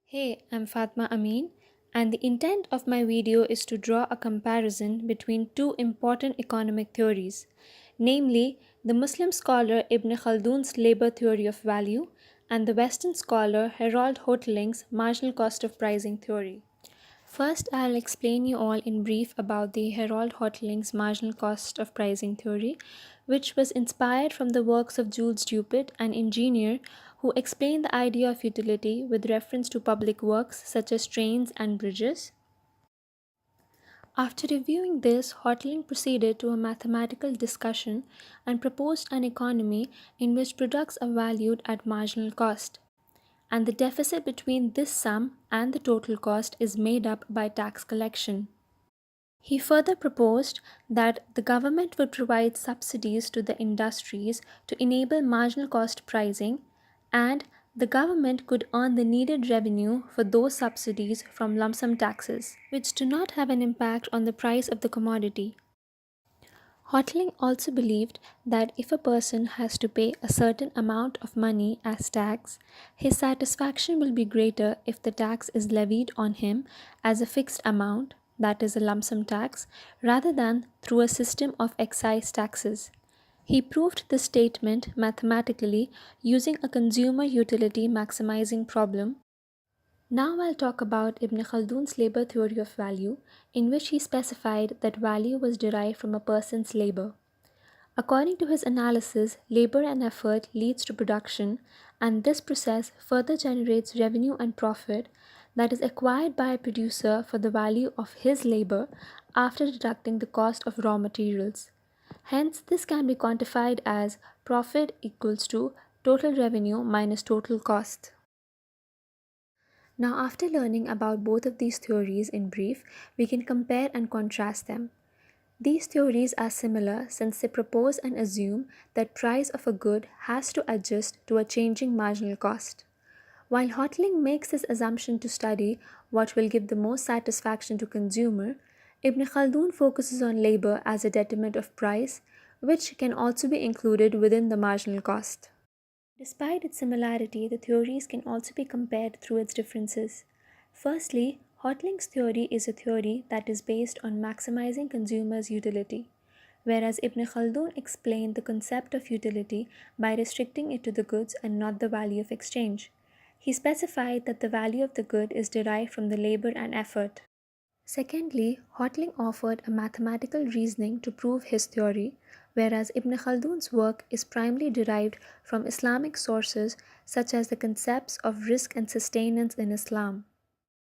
Hey, I'm Fatimah Amin, and the intent of my video is to draw a comparison between two important economic theories, namely the Muslim scholar Ibn Khaldun's labor theory of value and the Western scholar Harold Hoteling's marginal cost of pricing theory. First, I'll explain you all in brief about the Harold Hoteling's marginal cost of pricing theory, which was inspired from the works of Jules Dupit, an engineer who explained the idea of utility with reference to public works such as trains and bridges. After reviewing this, Hoteling proceeded to a mathematical discussion and proposed an economy in which products are valued at marginal cost, and the deficit between this sum and the total cost is made up by tax collection. He further proposed that the government would provide subsidies to the industries to enable marginal cost pricing, and the government could earn the needed revenue for those subsidies from lump sum taxes, which do not have an impact on the price of the commodity. Hoteling also believed that if a person has to pay a certain amount of money as tax, his satisfaction will be greater if the tax is levied on him as a fixed amount, that is, a lump sum tax, rather than through a system of excise taxes. He proved this statement mathematically using a consumer utility maximizing problem. Now I'll talk about Ibn Khaldun's labor theory of value, in which he specified that value was derived from a person's labor. According to his analysis, labor and effort leads to production, and this process further generates revenue and profit that is acquired by a producer for the value of his labor after deducting the cost of raw materials. Hence, this can be quantified as profit equals to total revenue minus total cost. Now, after learning about both of these theories in brief, we can compare and contrast them. These theories are similar since they propose and assume that price of a good has to adjust to a changing marginal cost. While Hoteling makes this assumption to study what will give the most satisfaction to consumer, Ibn Khaldun focuses on labor as a determinant of price, which can also be included within the marginal cost. Despite its similarity, the theories can also be compared through its differences. Firstly, Hoteling's theory is a theory that is based on maximizing consumers' utility, whereas Ibn Khaldun explained the concept of utility by restricting it to the goods and not the value of exchange. He specified that the value of the good is derived from the labor and effort. Secondly, Hoteling offered a mathematical reasoning to prove his theory, whereas Ibn Khaldun's work is primarily derived from Islamic sources such as the concepts of risk and sustenance in Islam.